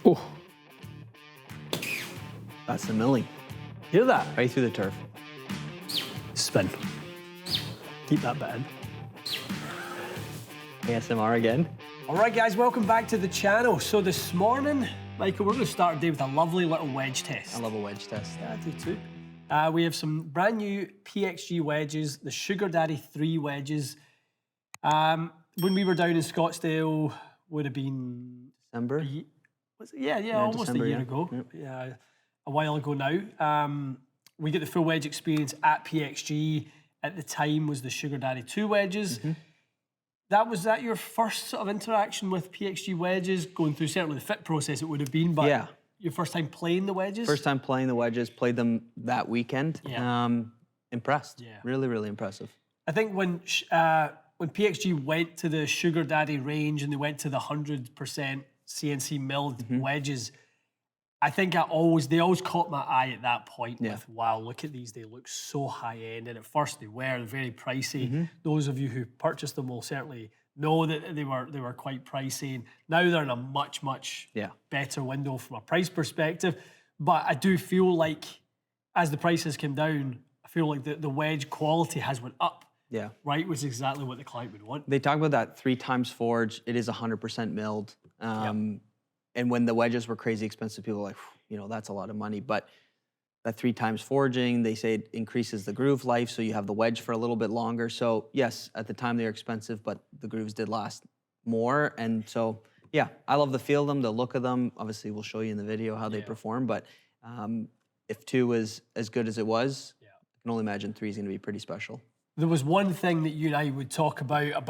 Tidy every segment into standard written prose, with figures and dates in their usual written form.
Oh, That's the milling. hear that? Right through the turf. Spin. Keep that bit in. ASMR again. All right, guys, welcome back to the channel. So this morning, Michael, we're going to start our day with a lovely little wedge test. I love a wedge test. Yeah, I do too. We have some brand new PXG wedges, the Sugar Daddy III Wedges. When we were down in Scottsdale, would have been December? yeah, almost December, a year yeah. ago. Yep. Yeah, a while ago now. We get the full wedge experience at PXG. At the time was the Sugar Daddy II Wedges. Was that your first sort of interaction with PXG wedges? Going through certainly the fit process it would have been, but Yeah. your first time playing the wedges? First time playing the wedges, played them that weekend. Yeah. Impressed. Yeah. Really, really impressive. I think when PXG went to the Sugar Daddy range and they went to the 100% CNC milled wedges, I think they always caught my eye at that point with, wow, look at these, they look so high end. And at first they were very pricey. Those of you who purchased them will certainly know that they were quite pricey. And now they're in a much better window from a price perspective. But I do feel like as the prices came down, I feel like the wedge quality has went up. Yeah. Right, which is exactly what the client would want. They talk about that 3 times forge. It is 100% milled. And when the wedges were crazy expensive, people were like, you know, that's a lot of money. But that 3 times forging, they say it increases the groove life, so you have the wedge for a little bit longer. So yes, at the time they were expensive, but the grooves did last more. And so, yeah, I love the feel of them, the look of them. Obviously, we'll show you in the video how they perform. But if 2 was as good as it was, I can only imagine 3 is going to be pretty special. There was one thing that you and I would talk about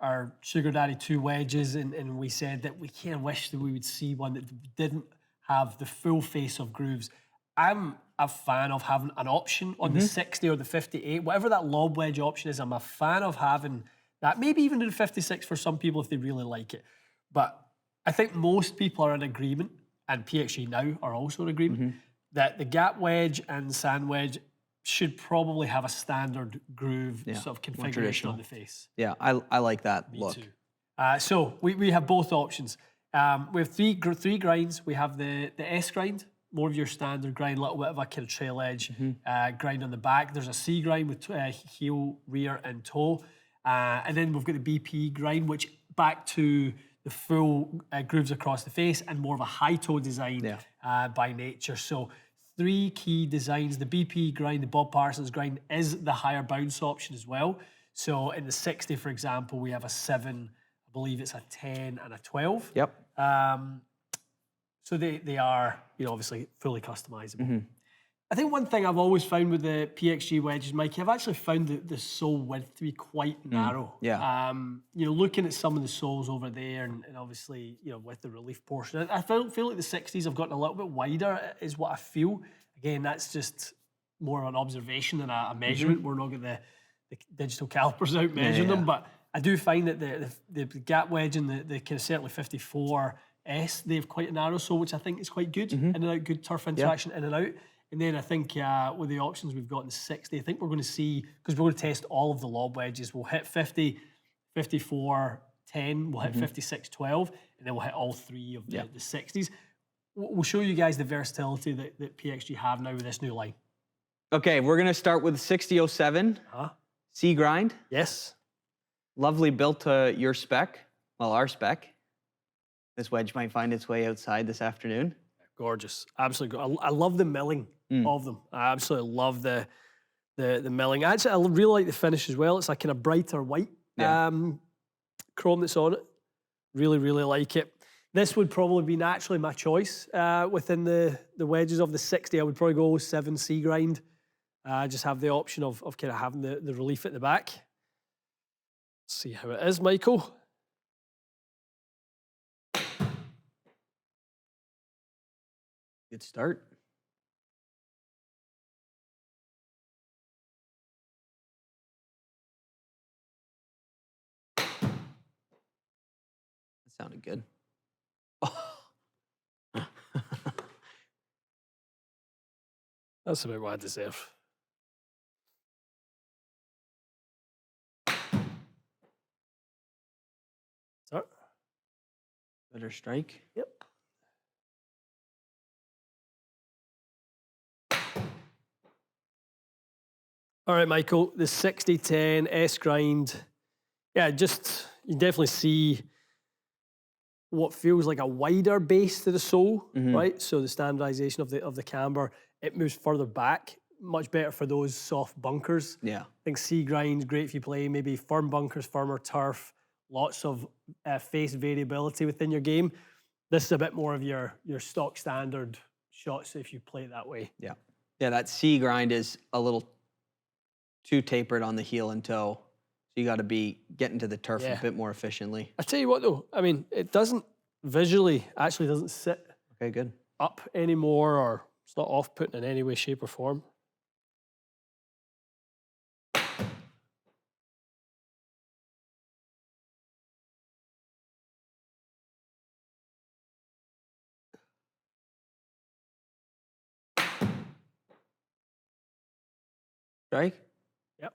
our Sugar Daddy II wedges, and we said that we kind of wish that we would see one that didn't have the full face of grooves. I'm a fan of having an option on the 60 or the 58, whatever that lob wedge option is. I'm a fan of having that, maybe even the 56 for some people if they really like it. But I think most people are in agreement, and PXG now are also in agreement, that the gap wedge and sand wedge should probably have a standard groove sort of configuration on the face. Yeah, I like that look. Too. So we have both options. We have three grinds. We have the S grind, more of your standard grind, a little bit of a kind of trail edge grind on the back. There's a C grind with heel, rear, and toe. And then we've got the BP grind, which back to the full grooves across the face and more of a high toe design by nature. So 3 key designs. The BP grind, the Bob Parsons grind, is the higher bounce option as well. So in the 60, for example, we have a 7, I believe it's a 10 and a 12. Yep. So they are, you know, obviously fully customizable. I think one thing I've always found with the PXG wedges, Mikey, I've actually found the sole width to be quite narrow. Yeah. You know, looking at some of the soles over there, and obviously, you know, with the relief portion, I feel like the 60s have gotten a little bit wider, is what I feel. Again, that's just more of an observation than a measurement. We're not getting the digital calipers out measuring them, but I do find that the gap wedge and the kind of certainly 54S, they have quite a narrow sole, which I think is quite good. In and out, good turf interaction in and out. And then I think with the options we've got in the 60, I think we're going to see, because we're going to test all of the lob wedges, we'll hit 50, 54, 10, we'll hit 56, 12, and then we'll hit all 3 of the 60s. We'll show you guys the versatility that PXG have now with this new line. Okay, we're going to start with 6007 C grind. Yes. Lovely, built to your spec, well, our spec. This wedge might find its way outside this afternoon. Gorgeous, absolutely gorgeous. I love the milling of them. I absolutely love the milling. Actually, I really like the finish as well. It's a kind of brighter white chrome that's on it. Really, really like it. This would probably be naturally my choice within the wedges of the 60. I would probably go 7 C grind. Just have the option of kind of having the relief at the back. Let's see how it is, Michael. Good start. That sounded good. That's about what I deserve. Start. Better strike. Yep. All right, Michael, the 60-10 S grind. Yeah, just you definitely see what feels like a wider base to the sole, right? So the standardization of the camber, it moves further back, much better for those soft bunkers. Yeah. I think C grind's great if you play maybe firm bunkers, firmer turf, lots of face variability within your game. This is a bit more of your stock standard shots if you play it that way. Yeah. Yeah, that C grind is a little too tapered on the heel and toe. So you got to be getting to the turf a bit more efficiently. I tell you what though, I mean, it doesn't visually actually doesn't sit Okay, good. up anymore, or it's not off-putting in any way, shape, or form. Strike? Yep.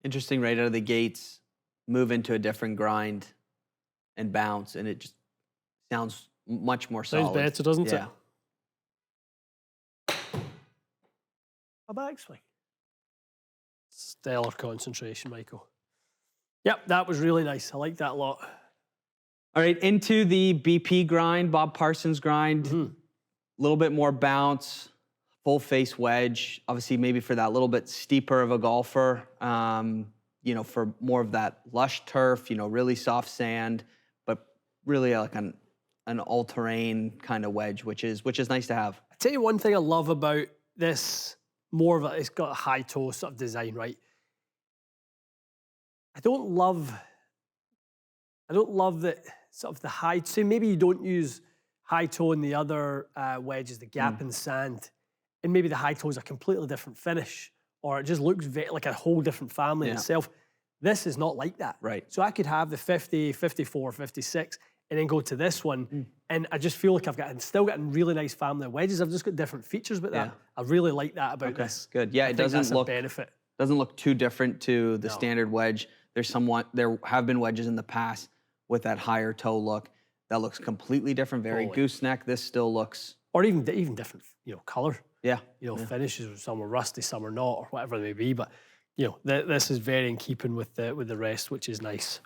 Interesting, right out of the gates, move into a different grind and bounce, and it just sounds much more solid. Sounds better, doesn't it? Yeah. A backswing. Stellar concentration, Michael. Yep, that was really nice. I like that a lot. All right, into the BP grind, Bob Parsons grind. A little bit more bounce, full face wedge. Obviously, maybe for that little bit steeper of a golfer, you know, for more of that lush turf, you know, really soft sand, but really like an all-terrain kind of wedge, which is nice to have. I tell you one thing I love about this, more of it's got a high toe sort of design, right? I don't love that sort of the high, say maybe you don't use high toe in the other wedges, the gap in the sand, and maybe the high toe is a completely different finish, or it just looks like a whole different family in itself. This is not like that. Right. So I could have the 50, 54, 56, and then go to this one, and I just feel like I'm still getting really nice family of wedges. I've just got different features with that. I really like that about this. Good. Yeah, I it think that's doesn't look a benefit. Doesn't look too different to the standard wedge. There have been wedges in the past with that higher toe look that looks completely different, very gooseneck. This still looks, or even different, you know, color. Yeah. You know, finishes. Some are rusty, some are not, or whatever they may be. But you know, this is very in keeping with the rest, which is nice.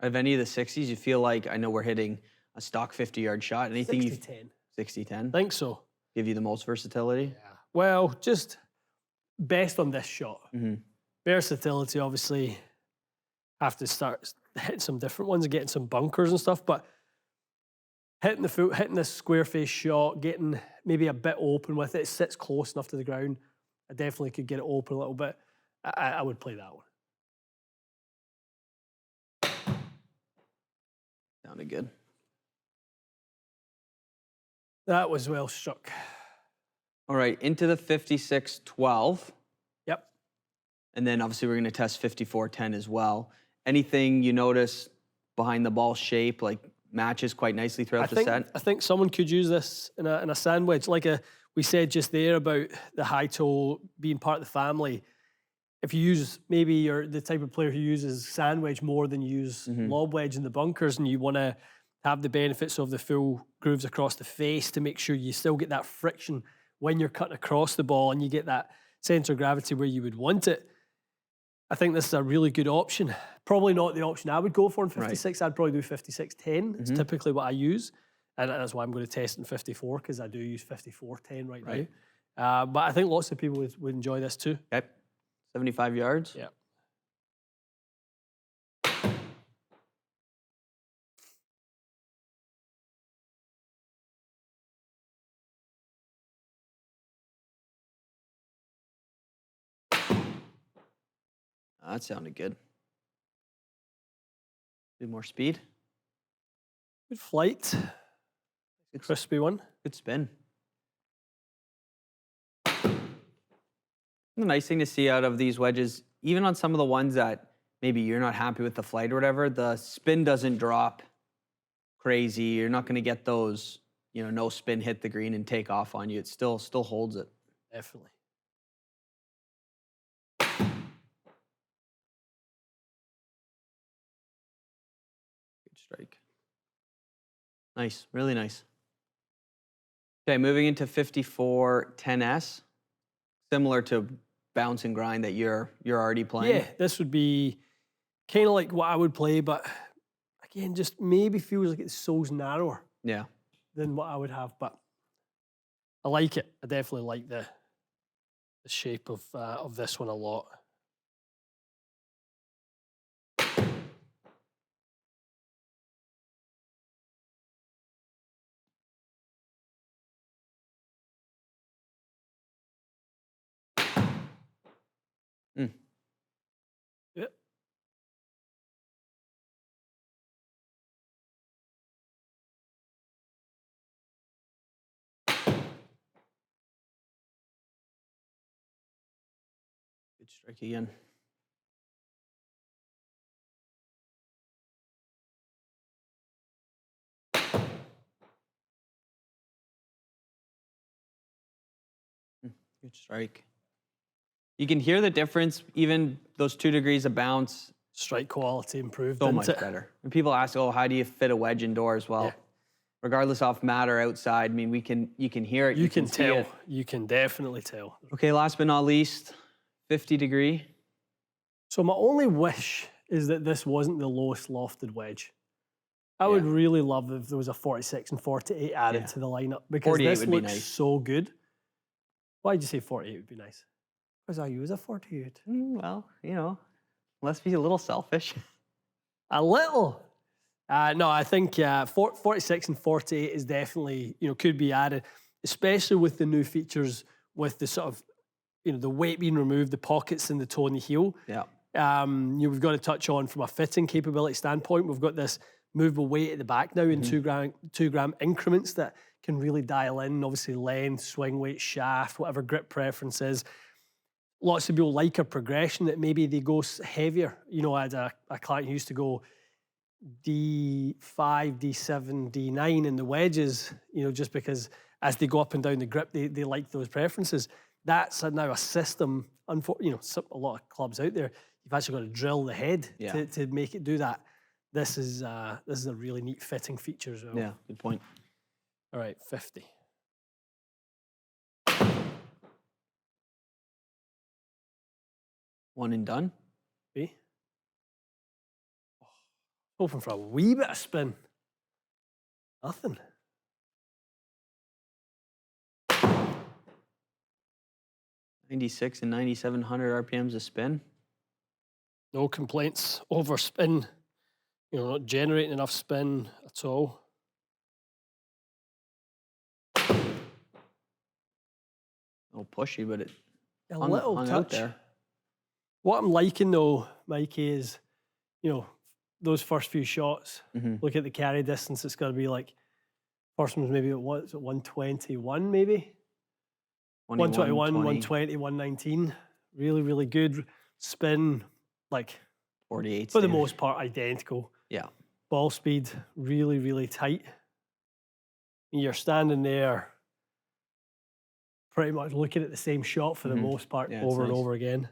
Out of any of the 60s, you feel like, I know we're hitting a stock 50-yard shot. Anything 60-10. 60-10? I think so. Give you the most versatility? Yeah. Well, just best on this shot. Versatility, obviously, have to start hitting some different ones and getting some bunkers and stuff, but hitting this square face shot, getting maybe a bit open with it, it sits close enough to the ground. I definitely could get it open a little bit. I would play that one. Sounded good. That was well struck. All right, into the 56-12. Yep. And then obviously we're going to test 54-10 as well. Anything you notice behind the ball shape, like matches quite nicely throughout the set? I think someone could use this in a sand wedge. Like we said just there about the high toe being part of the family. If you use, maybe you're the type of player who uses sand wedge more than you use lob wedge in the bunkers, and you want to have the benefits of the full grooves across the face to make sure you still get that friction when you're cutting across the ball and you get that center of gravity where you would want it. I think this is a really good option. Probably not the option I would go for in 56. I'd probably do 56-10. It's typically what I use. And that's why I'm going to test in 54, because I do use 54-10 right now. But I think lots of people would enjoy this too. Okay. 75 yards? Yeah. That sounded good. Do more speed. Good flight. Good, Crispy one. good spin. The nice thing to see out of these wedges, even on some of the ones that maybe you're not happy with the flight or whatever, the spin doesn't drop crazy. You're not going to get those, no spin hit the green and take off on you. It still holds it. Definitely. Good strike. Nice, really nice. Okay, moving into 54 10S, similar to bounce and grind that you're already playing. Yeah, this would be kind of like what I would play, but again, just maybe feels like it's sole's narrower Yeah. than what I would have. But I like it. I definitely like the shape of this one a lot. Mm. Yep. Good strike again. Good strike. You can hear the difference, even those 2 degrees of bounce. Strike quality improved. So much it? better. When people ask, oh, how do you fit a wedge indoors? Well, Yeah. regardless of mat or outside, I mean, you can hear it. You can see tell. it. You can definitely tell. Okay, last but not least, 50 degree. So my only wish is that this wasn't the lowest lofted wedge. I would really love if there was a 46 and 48 added to the lineup, because 48 this would be looks nice. so good. Why'd you say 48 would be nice? Because I use a 48. Well, let's be a little selfish. A little. No, I think 46 and 48 is definitely, could be added, especially with the new features, with the sort of, the weight being removed, the pockets and the toe and the heel. Yeah. We've got to touch on, from a fitting capability standpoint, we've got this movable weight at the back now in 2 gram increments that can really dial in, obviously length, swing weight, shaft, whatever grip preference is. Lots of people like a progression that maybe they go heavier. I had a client who used to go D5, D7, D9 in the wedges, just because as they go up and down the grip, they like those preferences. That's now a system. A lot of clubs out there, you've actually got to drill the head to make it do that. This is a really neat fitting feature as well. Yeah, good point. All right, 50. One and done. See? Hoping for a wee bit of spin. Nothing. $96 and 9,700 RPMs a spin. No complaints over spin. Not generating enough spin at all. Oh, pushy, but it A hung little out touch. there. What I'm liking though, Mikey, is, those first few shots. Look at the carry distance. It's got to be like, first one's maybe at 121, maybe? 121, 120, 119. Really, really good. Spin, like, 48. for the most part, identical. Yeah. Ball speed, really, really tight. You're standing there pretty much looking at the same shot for the most part, over and over again.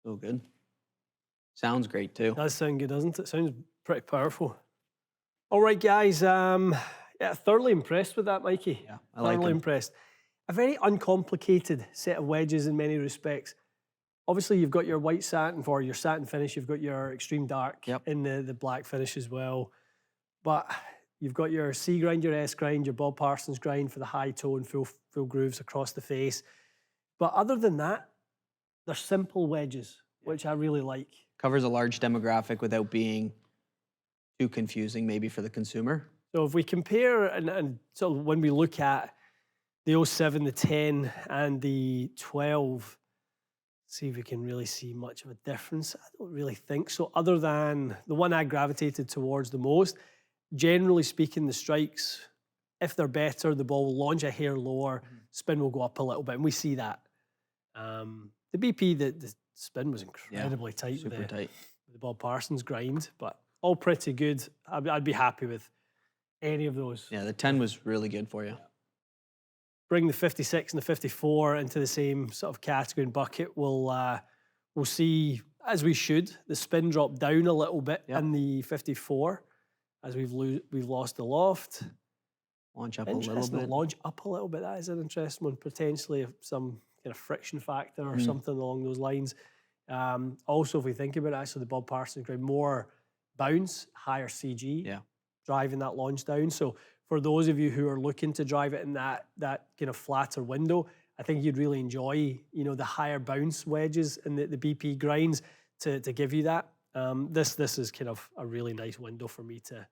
So good. Sounds great too. Does sound good, doesn't it? Sounds pretty powerful. All right, guys. Thoroughly impressed with that, Mikey. Yeah, I like Thoroughly them. impressed. A very uncomplicated set of wedges in many respects. Obviously, you've got your white satin for your satin finish. You've got your extreme dark in the black finish as well. But you've got your C grind, your S grind, your Bob Parsons grind for the high tone, full grooves across the face. But other than that, they're simple wedges, which I really like. Covers a large demographic without being too confusing, maybe, for the consumer. So if we compare, and so when we look at the 07, the 10, and the 12, see if we can really see much of a difference. I don't really think so, other than the one I gravitated towards the most. Generally speaking, the strikes if they're better, the ball will launch a hair lower, spin will go up a little bit, and we see that. The BP, the spin was incredibly tight. Super tight. With the Bob Parsons grind, but all pretty good. I'd be happy with any of those. Yeah, the 10 was really good for you. Bring the 56 and the 54 into the same sort of category and bucket. We'll see, as we should, the spin drop down a little bit in the 54 as we've lost the loft. Launch up a little bit. Launch up a little bit. That is an interesting one. Potentially some kind of friction factor or something along those lines. Also, if we think about it, actually the Bob Parsons grind, more bounce, higher CG, driving that launch down. So for those of you who are looking to drive it in that kind of flatter window, I think you'd really enjoy, you know, the higher bounce wedges and the BP grinds to give you that. This is kind of a really nice window for me to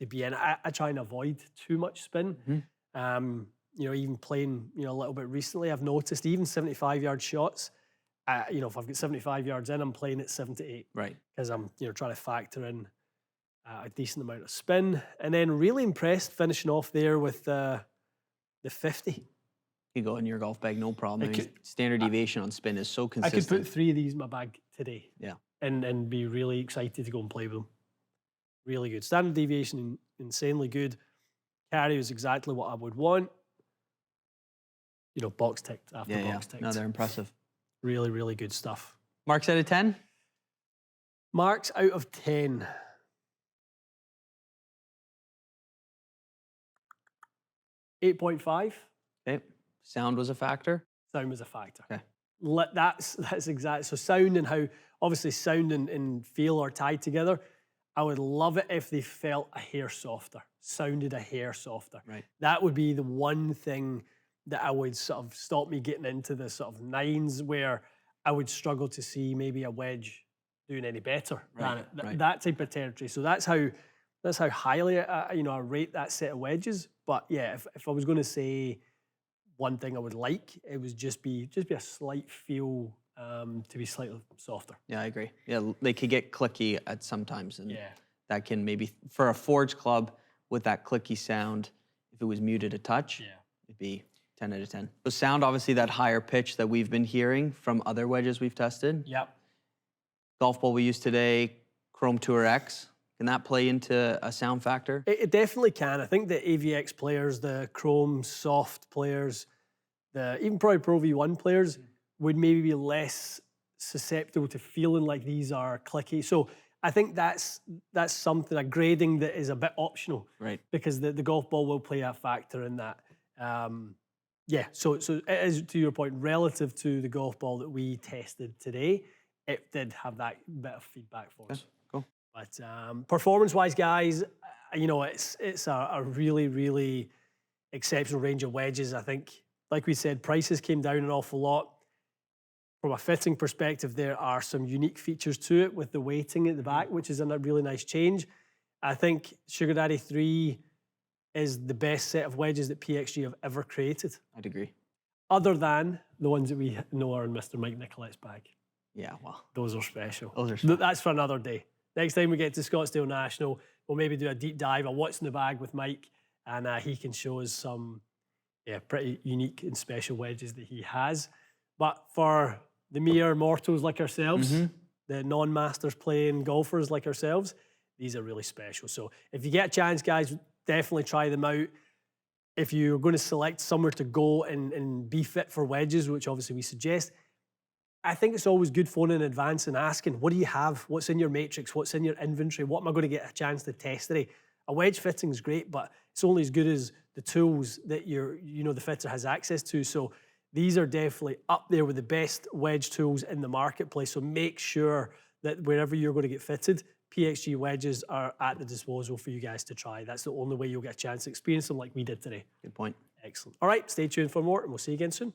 be in. I try and avoid too much spin. You know, even playing, you know, a little bit recently, I've noticed even 75-yard shots, you know, if I've got 75 yards in, I'm playing at 7 to 8. Right. Because I'm, you know, trying to factor in a decent amount of spin. And then really impressed finishing off there with the 50. You go in your golf bag, no problem. Standard deviation on spin is so consistent. I could put 3 of these in my bag today. Yeah. And be really excited to go and play with them. Really good. Standard deviation, insanely good. Carry was exactly what I would want. You know, box ticked after box ticked. No, they're impressive. Really, really good stuff. Marks out of 10? Marks out of 10. $8.5. Okay. Sound was a factor? Sound was a factor. Okay. That's exact. So sound and how, obviously sound and feel are tied together. I would love it if they felt a hair softer, sounded a hair softer. Right. That would be the one thing that I would sort of stop me getting into the sort of 9s where I would struggle to see maybe a wedge doing any better than it. That type of territory. So that's how highly I rate that set of wedges. But yeah, if I was going to say one thing I would like, it would just be a slight feel to be slightly softer. Yeah, I agree. Yeah, they could get clicky at sometimes, and that can maybe for a forge club with that clicky sound, if it was muted a touch, it'd be 10 out of 10. So sound, obviously that higher pitch that we've been hearing from other wedges we've tested. Yep. Golf ball we used today, Chrome Tour X. Can that play into a sound factor? It definitely can. I think the AVX players, the Chrome soft players, even probably Pro V1 players would maybe be less susceptible to feeling like these are clicky. So I think that's something, a grading that is a bit optional. Right. Because the golf ball will play a factor in that. So it is, to your point, relative to the golf ball that we tested today, it did have that bit of feedback for us. Cool. But performance-wise, guys, you know, it's a really, really exceptional range of wedges. I think, like we said, prices came down an awful lot. From a fitting perspective, there are some unique features to it with the weighting at the back, which is a really nice change. I think Sugar Daddy 3 is the best set of wedges that PXG have ever created. I'd agree. Other than the ones that we know are in Mr. Mike Nicolette's bag. Yeah, well. Those are special. Those are special. That's for another day. Next time we get to Scottsdale National, we'll maybe do a deep dive on what's in the bag with Mike, and he can show us some pretty unique and special wedges that he has. But for the mere mortals like ourselves, the non-masters playing golfers like ourselves, these are really special. So if you get a chance, guys, definitely try them out. If you're going to select somewhere to go and be fit for wedges, which obviously we suggest, I think it's always good phoning in advance and asking, what do you have? What's in your matrix? What's in your inventory? What am I going to get a chance to test today? A wedge fitting is great, but it's only as good as the tools that the fitter has access to. So these are definitely up there with the best wedge tools in the marketplace. So make sure that wherever you're going to get fitted, PXG wedges are at the disposal for you guys to try. That's the only way you'll get a chance to experience them like we did today. Good point. Excellent. All right, stay tuned for more, and we'll see you again soon.